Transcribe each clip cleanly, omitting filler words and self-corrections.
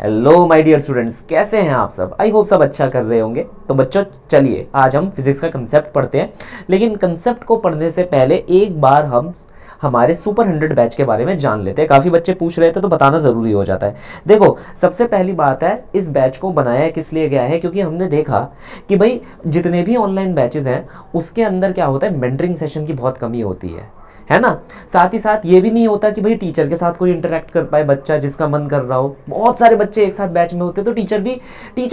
Hello my dear students, कैसे हैं आप सब। आई होप सब अच्छा कर रहे होंगे। तो बच्चों चलिए आज हम फिजिक्स का कंसेप्ट पढ़ते हैं, लेकिन कंसेप्ट को पढ़ने से पहले एक बार हम हमारे सुपर 100 बैच के बारे में जान लेते हैं। काफ़ी बच्चे पूछ रहे थे तो बताना ज़रूरी हो जाता है। देखो, सबसे पहली बात है, इस बैच को बनाया किस लिए गया है, क्योंकि हमने देखा कि भाई जितने भी ऑनलाइन बैचेज़ हैं उसके अंदर क्या होता है, मेंटरिंग सेशन की बहुत कमी होती है ना। साथ ही साथ ये भी नहीं होता कि भाई टीचर के साथ कोई इंटरेक्ट कर पाए बच्चा जिसका मन कर रहा हो। बहुत सारे बच्चे एक साथ बैच में होते तो टीचर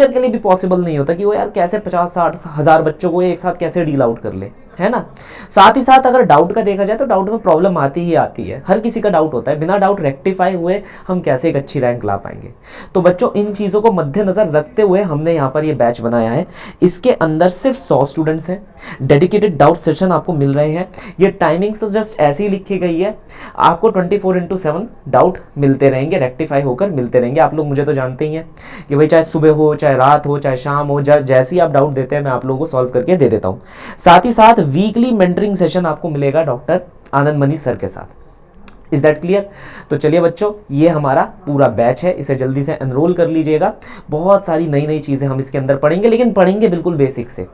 के लिए भी पॉसिबल नहीं होता कि वो यार कैसे 50-60 हज़ार बच्चों को एक साथ कैसे डील आउट कर ले, है ना। साथ ही साथ अगर डाउट का देखा जाए तो डाउट में प्रॉब्लम आती ही आती है, हर किसी का डाउट होता है। बिना डाउट रेक्टिफाई हुए हम कैसे एक अच्छी रैंक ला पाएंगे। तो बच्चों इन चीज़ों को मद्देनजर रखते हुए हमने यहाँ पर ये बैच बनाया है। इसके अंदर सिर्फ 100 स्टूडेंट्स हैं। डेडिकेटेड डाउट सेशन आपको मिल रहे हैं। ये टाइमिंग्स तो जस्ट ऐसी लिखी गई है, आपको 24/7 डाउट मिलते रहेंगे, रेक्टिफाई होकर मिलते रहेंगे। आप लोग मुझे तो जानते ही हैं कि भाई चाहे सुबह हो, चाहे रात हो, चाहे शाम हो, जैसी आप डाउट देते हैं मैं आप लोगों को सॉल्व करके दे देता हूँ। साथ ही साथ वीकली मेंटरिंग सेशन आपको मिलेगा डॉक्टर आनंद मनी सर के साथ। Is that clear. तो चलिए बच्चों, ये हमारा पूरा बैच है, इसे जल्दी से एनरोल कर लीजिएगा। बहुत सारी नई नई चीज़ें हम इसके अंदर पढ़ेंगे, लेकिन पढ़ेंगे बिल्कुल बेसिक से।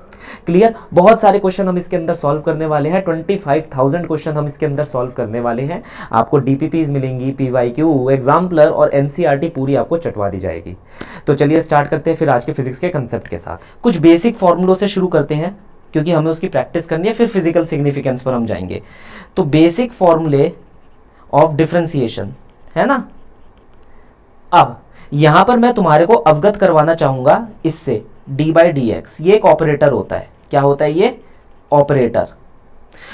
क्लियर। बहुत सारे क्वेश्चन हम इसके अंदर सॉल्व करने वाले हैं। 25,000 क्वेश्चन हम इसके अंदर सॉल्व करने वाले हैं। आपको डीपीपीज मिलेंगी, पीवाईक्यू, एग्जाम्पलर और एनसीईआरटी पूरी आपको चटवा दी जाएगी। तो चलिए स्टार्ट करते हैं फिर आज के फिजिक्स के कंसेप्ट के साथ। कुछ बेसिक फॉर्मूलों से शुरू करते हैं क्योंकि हमें उसकी प्रैक्टिस करनी है, फिर फिजिकल सिग्निफिकेंस पर हम जाएंगे। तो बेसिक फॉर्मूले ऑफ डिफरेंशिएशन, है ना। अब यहां पर मैं तुम्हारे को अवगत करवाना चाहूंगा इससे, डी बाई डी एक्स ये एक ऑपरेटर होता है। क्या होता है ये? ऑपरेटर।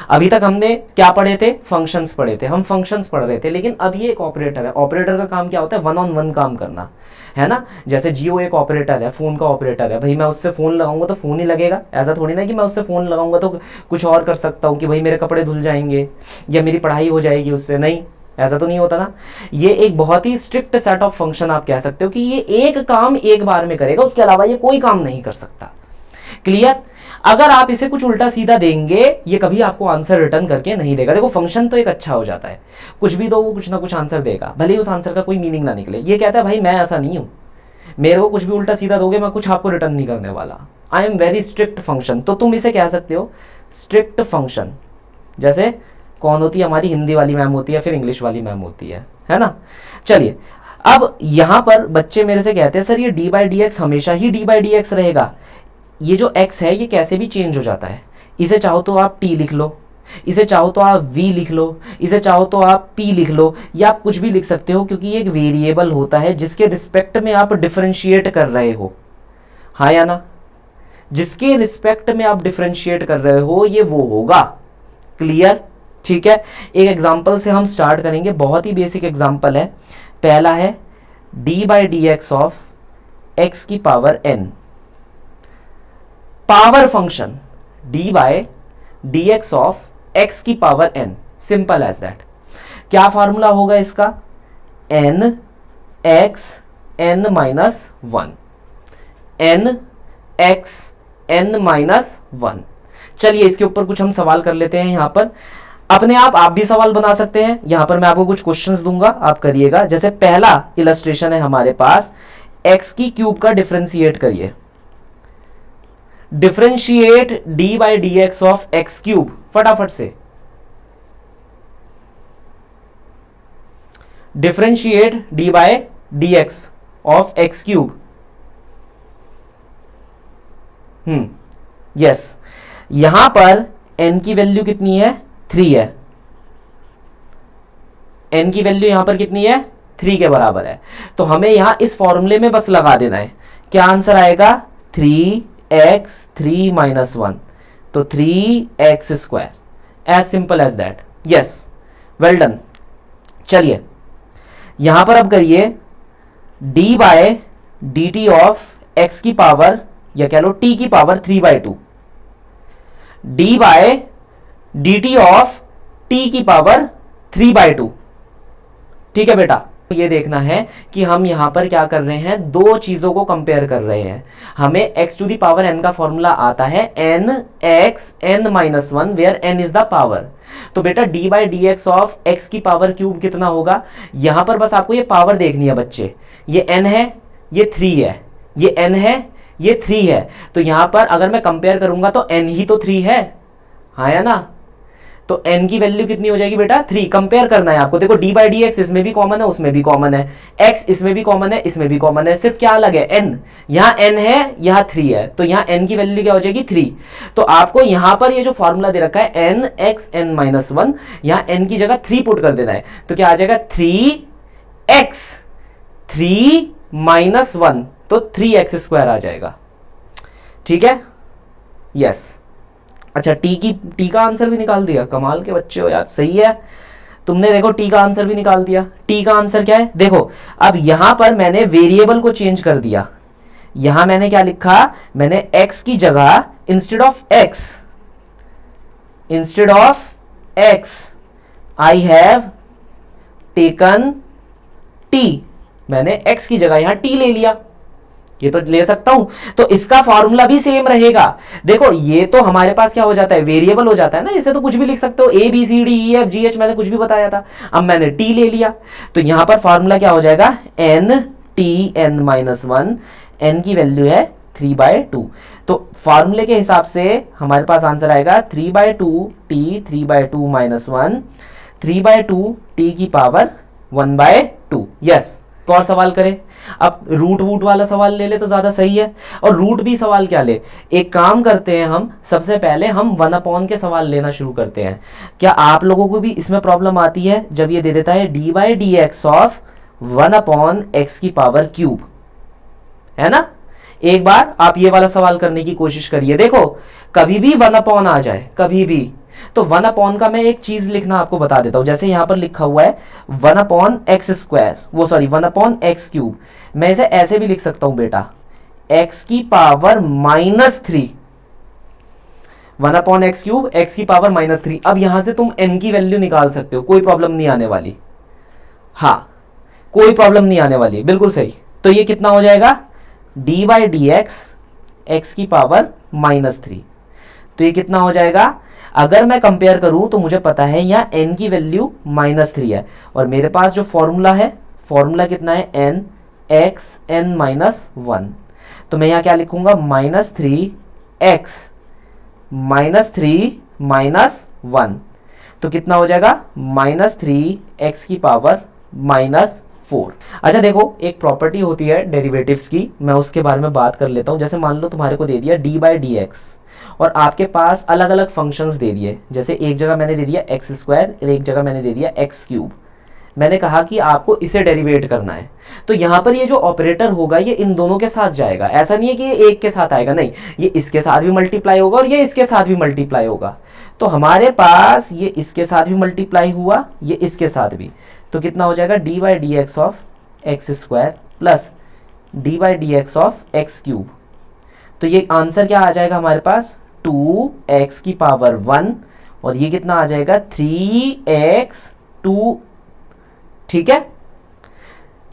अभी तक हमने क्या पढ़े थे? फंक्शंस पढ़े थे, हम फंक्शंस पढ़ रहे थे, लेकिन अब ये एक ऑपरेटर है। ऑपरेटर का काम क्या होता है? 1-on-1 काम करना, है ना। जैसे जियो एक ऑपरेटर है, फोन का ऑपरेटर है। भाई मैं उससे फोन लगाऊंगा तो फोन ही लगेगा, ऐसा थोड़ी ना कि मैं उससे फोन लगाऊंगा तो कुछ और कर सकता हूँ कि भाई मेरे कपड़े धुल जाएंगे या मेरी पढ़ाई हो जाएगी उससे। नहीं, ऐसा तो नहीं होता ना। ये एक बहुत ही स्ट्रिक्ट सेट ऑफ फंक्शन आप कह सकते हो कि ये एक काम एक बार में करेगा, उसके अलावा ये कोई काम नहीं कर सकता। क्लियर। अगर आप इसे कुछ उल्टा सीधा देंगे ये कभी आपको आंसर रिटर्न करके नहीं देगा। देखो फंक्शन तो एक अच्छा हो जाता है, कुछ भी दो वो कुछ ना कुछ आंसर देगा, भले ही उस आंसर का कोई मीनिंग ना निकले। ये कहता है भाई मैं ऐसा नहीं हूं, मेरे को कुछ भी उल्टा सीधा दोगे मैं कुछ आपको रिटर्न नहीं करने वाला। I am very strict function. तो तुम इसे कह सकते हो स्ट्रिक्ट फंक्शन। जैसे कौन होती है? हमारी हिंदी वाली मैम होती है, फिर इंग्लिश वाली मैम होती है ना। चलिए अब यहां पर बच्चे मेरे से कहते हैं सर ये डी बाई डी एक्स हमेशा ही डी बाई डी एक्स रहेगा। ये जो x है ये कैसे भी चेंज हो जाता है। इसे चाहो तो आप t लिख लो, इसे चाहो तो आप v लिख लो, इसे चाहो तो आप p लिख लो, या आप कुछ भी लिख सकते हो, क्योंकि ये एक वेरिएबल होता है जिसके रिस्पेक्ट में आप डिफरेंशिएट कर रहे हो। हाँ या ना? जिसके रिस्पेक्ट में आप डिफरेंशिएट कर रहे हो ये वो होगा। क्लियर। ठीक है, एक एग्जाम्पल से हम स्टार्ट करेंगे। बहुत ही बेसिक एग्जाम्पल है। पहला है D by D x of x की power n। Power function d by d x of x की power n, simple as that. क्या फॉर्मूला होगा इसका? n x n minus 1, n x n minus 1। चलिए इसके ऊपर कुछ हम सवाल कर लेते हैं। यहां पर अपने आप भी सवाल बना सकते हैं। यहां पर मैं आपको कुछ क्वेश्चंस दूंगा, आप करिएगा। जैसे पहला इलस्ट्रेशन है हमारे पास, x की क्यूब का डिफरेंशिएट करिए। Differentiate d by D x of x cube, फटाफट से differentiate d by D x of x cube. Yes, यहां पर n की वैल्यू कितनी है? 3 है। n की वैल्यू यहां पर कितनी है? 3 के बराबर है। तो हमें यहां इस फॉर्मूले में बस लगा देना है। क्या आंसर आएगा? 3x 3 माइनस 1, तो 3x square, as simple as that. Yes, well done. चलिए यहां पर अब करिए d by D T of x की पावर, या कह लो t की power 3/2, d by D T of t की पावर 3/2। ठीक है बेटा, ये देखना है कि हम यहाँ पर क्या कर रहे हैं, दो चीजों को कंपेयर कर रहे हैं। हमें x to the power n का फॉर्मूला आता है n x n minus one, where n is the power. तो बेटा D by D x of x की पावर क्यूब कितना होगा, यहां पर बस आपको ये पावर देखनी है बच्चे। ये n है, ये 3 है, ये n है, ये 3 है। तो यहां पर अगर मैं कंपेयर करूंगा तो n ही तो 3 है, हाँ या ना। तो n की वैल्यू कितनी हो जाएगी बेटा 3। कंपेयर करना है आपको। देखो डी बाई डी एक्स इसमें भी कॉमन है, उसमें भी कॉमन है, x इसमें भी कॉमन है, इसमें भी कॉमन है, सिर्फ क्या अलग है n। यहाँ n है, यहाँ 3 है, तो यहाँ n की वैल्यू क्या हो जाएगी 3। तो आपको यहाँ पर ये जो फॉर्मूला दे रखा है n x n minus one, यहाँ n की जगह 3 पुट कर देना है। तो क्या आ जाएगा 3x 3 माइनस वन, तो 3x स्क्वायर आ जाएगा। ठीक है, यस। अच्छा टी का आंसर भी निकाल दिया, कमाल के बच्चे हो यार, सही है। तुमने देखो टी का आंसर भी निकाल दिया। टी का आंसर क्या है, देखो अब यहां पर मैंने वेरिएबल को चेंज कर दिया। यहां मैंने क्या लिखा, मैंने x की जगह instead of x I have taken t। मैंने x की जगह यहां t ले लिया, ये तो ले सकता हूं। तो इसका फॉर्मूला भी सेम रहेगा। देखो ये तो हमारे पास क्या हो जाता है, वेरिएबल हो जाता है ना, इसे तो कुछ भी लिख सकते हो, A B C D E F G H, मैंने कुछ भी बताया था। अब मैंने टी ले लिया, तो यहां पर फॉर्मूला क्या हो जाएगा, N T N minus one, N की वैल्यू है 3/2। तो फॉर्मूले के हिसाब से हमारे पास आंसर आएगा 3/2 टी 3/2 माइनस वन, 3/2 टी की पावर 1/2। यस। और सवाल करें, अब रूट वूट वाला सवाल ले ले तो ज्यादा सही है। और रूट भी सवाल क्या ले, एक काम करते हैं हम, सबसे पहले हम 1 के सवाल लेना शुरू करते हैं। क्या आप लोगों को भी इसमें प्रॉब्लम आती है जब ये दे देता है D by D x of 1/x की पावर क्यूब, है ना। एक बार आप ये वाला सवाल करने की कोशिश करिए। देखो कभी भी 1 आ जाए, कभी भी, तो 1 का मैं एक चीज लिखना आपको बता देता हूं। जैसे यहां पर लिखा हुआ है 1/x स्क्वायर, वो सॉरी 1/x क्यूब, मैं इसे ऐसे भी लिख सकता हूं बेटा, x की पावर -3, 1/x क्यूब x की पावर -3। अब यहां से तुम n की वैल्यू निकाल सकते हो, कोई प्रॉब्लम नहीं आने वाली। हाँ, कोई प्रॉब्लम नहीं आने वाली, बिल्कुल सही। तो ये कितना हो जाएगा, डी बाई डी एक्स की पावर -3। तो ये कितना हो जाएगा, अगर मैं कंपेयर करूं तो मुझे पता है यहाँ n की वैल्यू -3 है, और मेरे पास जो फॉर्मूला है, फॉर्मूला कितना है, n x n minus one. तो मैं यहाँ क्या लिखूंगा, -3x -3 माइनस वन। तो कितना हो जाएगा, -3x की पावर -4। अच्छा देखो, एक प्रॉपर्टी होती है डेरिवेटिव्स की, मैं उसके बारे में बात कर लेता हूं। जैसे मान लो तुम्हारे को दे दिया डी बाई डी एक्स, और आपके पास अलग अलग फंक्शंस दे दिए। जैसे एक जगह मैंने दे दिया एक्स स्क्वायर और एक जगह मैंने दे दिया एक्स क्यूब। मैंने कहा कि आपको इसे डेरिवेट करना है, तो यहाँ पर ये जो ऑपरेटर होगा ये इन दोनों के साथ जाएगा। ऐसा नहीं है कि ये एक के साथ आएगा, नहीं, ये इसके साथ भी मल्टीप्लाई होगा और ये इसके साथ भी मल्टीप्लाई होगा। तो हमारे पास ये इसके साथ भी मल्टीप्लाई हुआ, ये इसके साथ भी। तो कितना हो जाएगा, D by D x of X square plus D by D x of x cube. तो ये आंसर क्या आ जाएगा हमारे पास, 2x की पावर 1, और ये कितना आ जाएगा 3x2। ठीक है,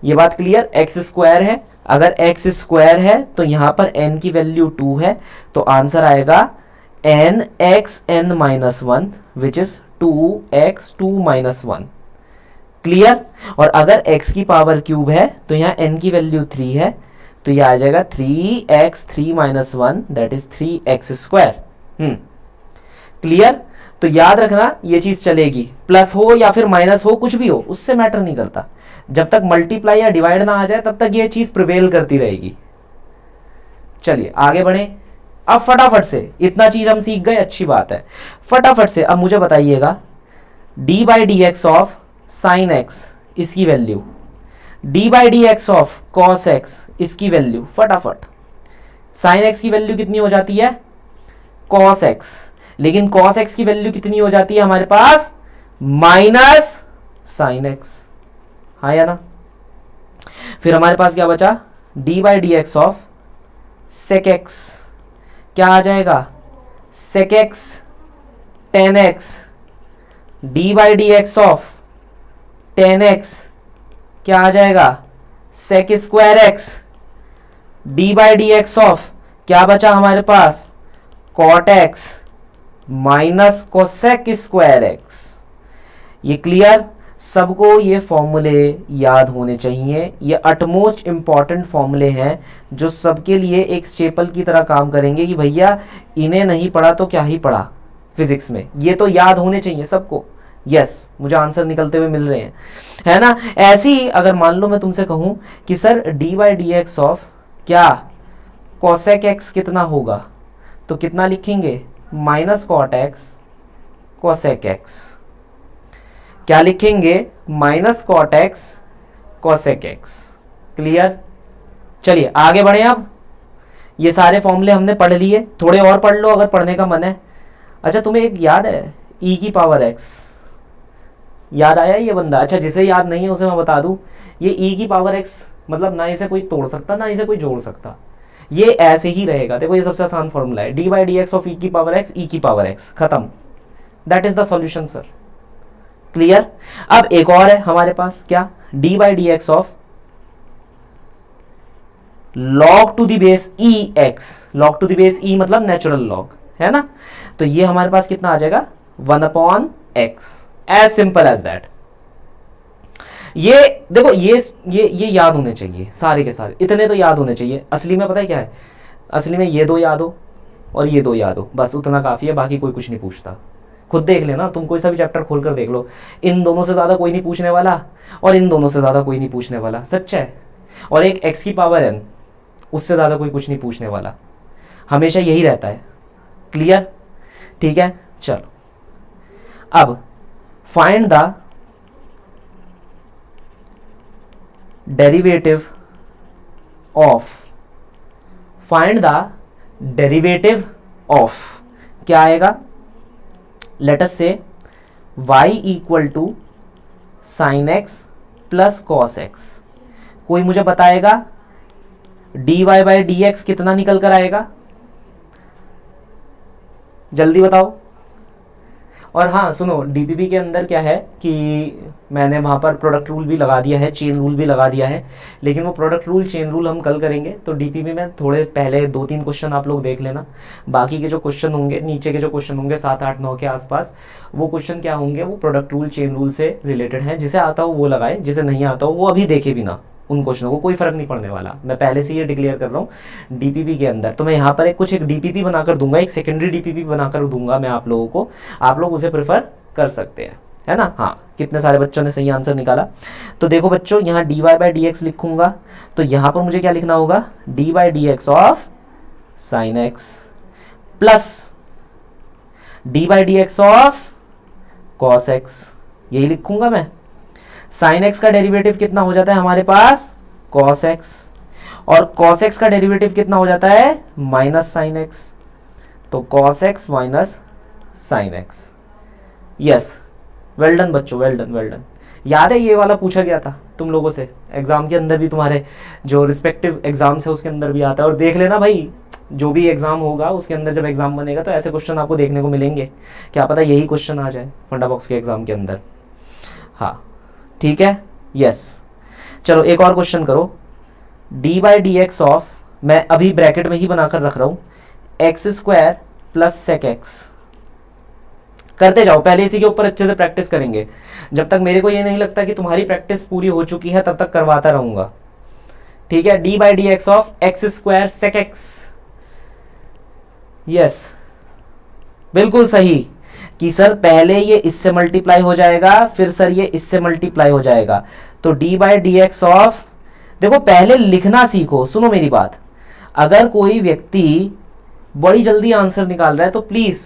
ये बात क्लियर। x स्क्वायर है, अगर x स्क्वायर है तो यहां पर n की वैल्यू 2 है, तो आंसर आएगा nxn minus one, which is 2x2 minus one. Clear. और अगर x की पावर क्यूब है तो यहाँ n की वैल्यू 3 है, तो ये आ जाएगा 3x3 minus one, that is 3x square. Clear. तो याद रखना ये चीज चलेगी, प्लस हो या फिर माइनस हो, कुछ भी हो, उससे मैटर नहीं करता। जब तक मल्टीप्लाई या डिवाइड ना आ जाए तब तक ये चीज प्रिवेल करती रहेगी। चलिए आगे बढ़े। अब फटाफट से, इतना चीज हम सीख गए, अच्छी बात है। फटाफट से अब मुझे बताइएगा d by D x of sine x, इसकी value, d by D x of cos x, इसकी वैल्यू, फटाफट। साइन एक्स की वैल्यू कितनी हो जाती है, कॉस एक्स, लेकिन कॉस एक्स की वैल्यू कितनी हो जाती है हमारे पास, माइनस साइन एक्स, हाँ या ना। फिर हमारे पास क्या बचा, d by D x of sec x, क्या आ जाएगा, sec x tan x, D by D x of tan x क्या आ जाएगा, sec square x, D by D x of क्या बचा हमारे पास, cot x minus cosec square x. ये क्लियर, सबको ये फॉर्मूले याद होने चाहिए। ये अटमोस्ट इंपॉर्टेंट फॉर्मूले हैं जो सबके लिए एक स्टेपल की तरह काम करेंगे कि भैया इन्हें नहीं पढ़ा तो क्या ही पढ़ा फिजिक्स में, ये तो याद होने चाहिए सबको। यस, मुझे आंसर निकलते हुए मिल रहे हैं, है ना। ऐसे ही अगर मान लो मैं तुमसे कहूं कि sir D by D x of क्या कॉसेक एक्स कितना होगा, तो कितना लिखेंगे, minus cot X cosec X. क्या लिखेंगे, minus cot X cosec X. Clear, चलिए आगे बढ़े। अब ये सारे फॉर्मूले हमने पढ़ लिए, थोड़े और पढ़ लो अगर पढ़ने का मन है। अच्छा तुम्हें एक याद है, ई की पावर एक्स, याद आया ये बंदा? अच्छा जिसे याद नहीं है उसे मैं बता दूं, ये ई की पावर एक्स मतलब ना इसे कोई तोड़ सकता ना इसे कोई जोड़ सकता, ये ऐसे ही रहेगा। देखो ये सबसे आसान फॉर्मूला है, D by D x of e की पावर एक्स, ई की पावर एक्स, खत्म। That is the solution sir. Clear. अब एक और है हमारे पास, क्या, d by D x of log to the base e x, log to the base e मतलब नेचुरल लॉग, है ना। तो ये हमारे पास कितना आ जाएगा, 1/x, as simple as that. ये देखो ये याद होने चाहिए सारे के सारे, इतने तो याद होने चाहिए। असली में पता है क्या है, असली में ये दो याद हो और ये दो याद हो, बस उतना काफी है, बाकी कोई कुछ नहीं पूछता। खुद देख लेना, तुम कोई सा भी चैप्टर खोल कर देख लो, इन दोनों से ज्यादा कोई नहीं पूछने वाला और इन दोनों से ज्यादा कोई नहीं पूछने वाला, सच है। और एक x की पावर n, उससे ज्यादा कोई कुछ नहीं पूछने वाला, हमेशा यही रहता है। क्लियर, ठीक है। चलो अब find the derivative of, find the derivative of क्या आएगा, let us say y equal to sine X plus cos X. कोई मुझे बताएगा dy बाई डी एक्स कितना निकल कर आएगा, जल्दी बताओ। और हाँ सुनो, डीपीपी के अंदर क्या है कि मैंने वहाँ पर प्रोडक्ट रूल भी लगा दिया है, चेन रूल भी लगा दिया है, लेकिन वो प्रोडक्ट रूल चेन रूल हम कल करेंगे। तो डीपीपी में थोड़े पहले 2-3 क्वेश्चन आप लोग देख लेना, बाकी के जो क्वेश्चन होंगे, नीचे के जो क्वेश्चन होंगे 7, 8, 9 के आसपास, वो क्वेश्चन क्या होंगे, वो प्रोडक्ट रूल चेन रूल से रिलेटेड हैं। जिसे आता हो वो लगाए, जिसे नहीं आता हो वो अभी देखे भी ना, उन क्वेश्चनों को कोई फर्क नहीं पड़ने वाला। मैं पहले से ये डिक्लेयर कर रहा हूँ डीपीपी के अंदर। तो मैं यहाँ पर कुछ एक डीपीपी बनाकर दूंगा, एक सेकेंडरी डीपीपी बनाकर दूंगा मैं आप लोगों को, आप लोग उसे प्रेफर कर सकते हैं, है ना। हाँ, कितने सारे बच्चों ने सही आंसर निकाला। तो देखो बच्चों, यहाँ D Y by D X लिखूंगा, तो यहाँ पर मुझे क्या लिखना होगा, D by D x of sine X plus D by D x of cos X, यही लिखूंगा मैं। साइन एक्स का डेरिवेटिव कितना हो जाता है हमारे पास, कॉस एक्स, और कॉस एक्स का डेरिवेटिव कितना हो जाता है, माइनस साइन एक्स, तो cos x minus sine x. Yes, well done बच्चों, वेल डन, वेल डन। याद है ये वाला पूछा गया था तुम लोगों से एग्जाम के अंदर भी, तुम्हारे जो रिस्पेक्टिव एग्जाम्स है उसके अंदर भी आता है। और देख लेना भाई, जो भी एग्जाम होगा उसके अंदर जब एग्जाम बनेगा तो ऐसे क्वेश्चन आपको देखने को मिलेंगे, क्या पता यही क्वेश्चन आ जाए फंडा बॉक्स के एग्जाम के अंदर। हाँ ठीक है, यस। चलो एक और क्वेश्चन करो, D by D x of, मैं अभी ब्रैकेट में ही बनाकर रख रहा हूं, X square plus sec X. करते जाओ, पहले इसी के ऊपर अच्छे से प्रैक्टिस करेंगे। जब तक मेरे को ये नहीं लगता कि तुम्हारी प्रैक्टिस पूरी हो चुकी है तब तक करवाता रहूंगा, ठीक है। D by D x of X square sec X, yes बिल्कुल सही कि सर पहले ये इससे मल्टीप्लाई हो जाएगा, फिर सर ये इससे मल्टीप्लाई हो जाएगा। तो d by D x of, देखो पहले लिखना सीखो, सुनो मेरी बात। अगर कोई व्यक्ति बड़ी जल्दी आंसर निकाल रहा है तो प्लीज,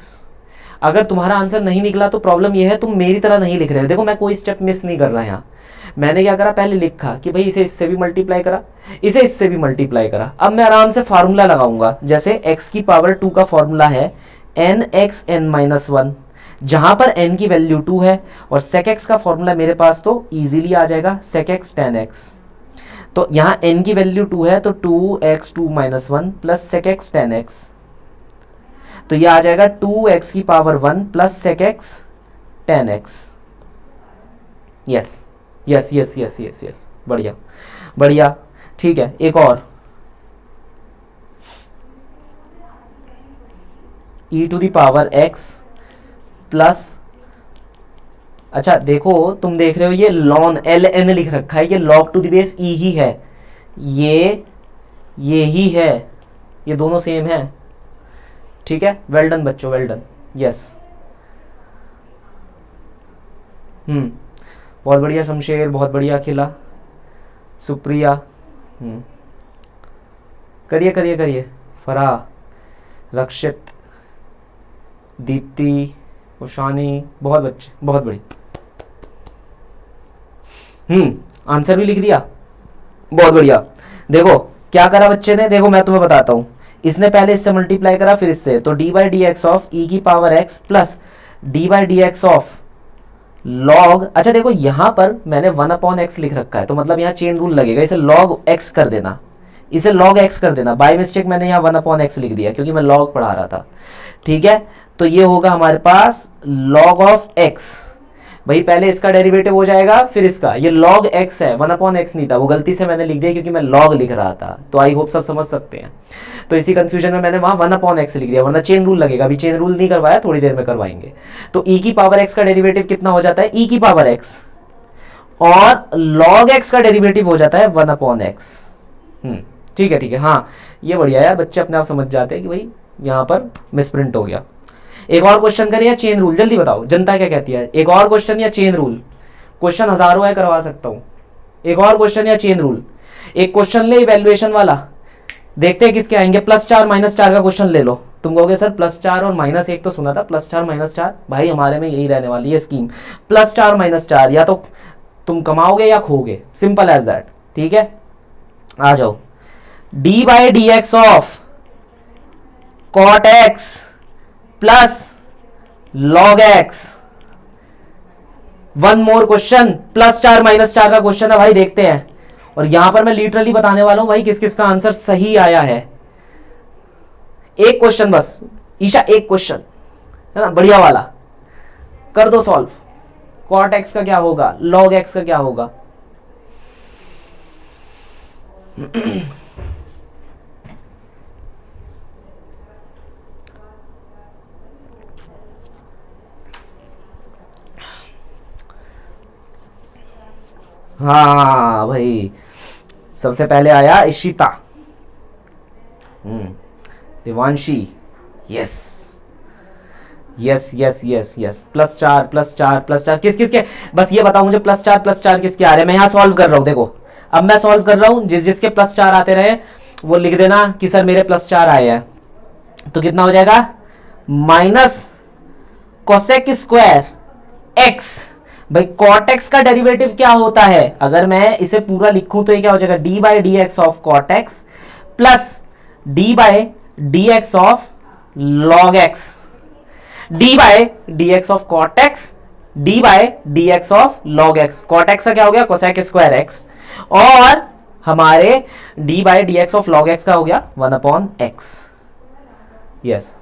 अगर तुम्हारा आंसर नहीं निकला तो प्रॉब्लम यह है तुम मेरी तरह नहीं लिख रहे हो। देखो मैं कोई स्टेप मिस नहीं कर रहा यहाँ, मैंने क्या करा, पहले लिखा कि भाई इसे इससे भी मल्टीप्लाई करा, इसे इससे भी मल्टीप्लाई करा। अब मैं आराम से फार्मूला लगाऊंगा, जैसे x की पावर 2 का फॉर्मूला है nxn-1, जहां पर n की वैल्यू 2 है, और sec x का फॉर्मूला मेरे पास तो इजीली आ जाएगा sec x tan x। तो यहाँ n की वैल्यू 2 है तो 2x2-1 plus sec x tan x, तो ये आ जाएगा 2x की power 1 plus sec x tan x। Yes yes yes yes yes yes, बढ़िया बढ़िया। ठीक है, एक और, e to the power x plus, अच्छा देखो तुम देख रहे हो ये लॉन एल एन लिख रखा है, ये लॉग टू द बेस ई ही है, ये ही है, ये दोनों सेम है। ठीक है, वेल डन बच्चों, वेल डन, यस। बहुत बढ़िया शमशेर, बहुत बढ़िया खिला, सुप्रिया, करिए करिए करिए, फराह, रक्षित, दीप्ति, उषानी, बहुत बच्चे, बहुत बड़ी। आंसर भी लिख दिया, बहुत बढ़िया। देखो क्या करा बच्चे ने, देखो मैं तुम्हें बताता हूं, इसने पहले इससे मल्टीप्लाई करा फिर इससे, तो d by D x of e की power x plus D by D x of log, अच्छा देखो यहां पर मैंने 1/x लिख रखा है, तो मतलब यहाँ चेन रूल लगेगा, इसे log x कर देना, इसे log x कर देना। बाय मिस्टेक मैंने यहाँ 1/x लिख दिया क्योंकि मैं log पढ़ा रहा था। ठीक है, तो ये होगा हमारे पास log ऑफ x, भाई पहले इसका डेरिवेटिव हो जाएगा फिर इसका, ये log x है, 1/x नहीं था, वो गलती से मैंने लिख दिया क्योंकि मैं log लिख रहा था, तो आई होप सब समझ सकते हैं। तो इसी कंफ्यूजन में मैंने वहां 1/x लिख दिया, वरना चेन रूल लगेगा, अभी चेन रूल नहीं करवाया, थोड़ी देर में करवाएंगे। तो e की पावर x का डेरिवेटिव कितना हो जाता है, e की पावर x, और log x का डेरिवेटिव हो जाता है 1/x। ठीक है ठीक है, हाँ ये बढ़िया यार, बच्चे अपने आप समझ जाते हैं कि भाई यहाँ पर मिसप्रिंट हो गया। एक और क्वेश्चन करें या चेन रूल, जल्दी बताओ जनता क्या कहती है, एक और क्वेश्चन या चेन रूल? क्वेश्चन हजारों है, करवा सकता हूं, एक और क्वेश्चन या चेन रूल? एक क्वेश्चन ले इवैल्यूएशन वाला, देखते हैं किसके आएंगे। +4 -4 का क्वेश्चन ले लो, तुम कहोगे सर +4 और -1 तो सुना था, +4 -4, भाई हमारे में यही रहने वाली है स्कीम, +4 -4, या तो तुम कमाओगे या खोगे, सिंपल एज दैट। ठीक है, आ जाओ, D by D x of cot X plus log x, one more question, +4 -4 का क्वेश्चन है भाई, देखते हैं। और यहां पर मैं लिटरली बताने वाला हूं भाई किस किस का आंसर सही आया है। एक क्वेश्चन बस ईशा, एक क्वेश्चन है ना, बढ़िया वाला, कर दो सॉल्व। कॉट एक्स का क्या होगा, log x का क्या होगा? हाँ भाई, सबसे पहले आया Ishita, Devanshi, yes yes yes yes yes, +4 +4 +4, किस किस के, बस ये बताओ मुझे +4 +4 किसके आ रहे हैं। मैं यहाँ सॉल्व कर रहा हूँ, देखो अब मैं सॉल्व कर रहा हूँ, जिस जिसके +4 आते रहे वो लिख देना कि सर मेरे +4 आए हैं। तो कितना हो जाएगा, माइनस कोसेक स्क्वायर एक्स, भाई कॉट एक्स का डेरिवेटिव क्या होता है, अगर मैं इसे पूरा लिखूं तो ये क्या हो जाएगा, D by D x of cot X plus D by D x of log X, D by D x of cot X, D by D x of log X. Cot X का क्या हो गया, cosec square X, और हमारे D by D x of log X का हो गया 1/x। Yes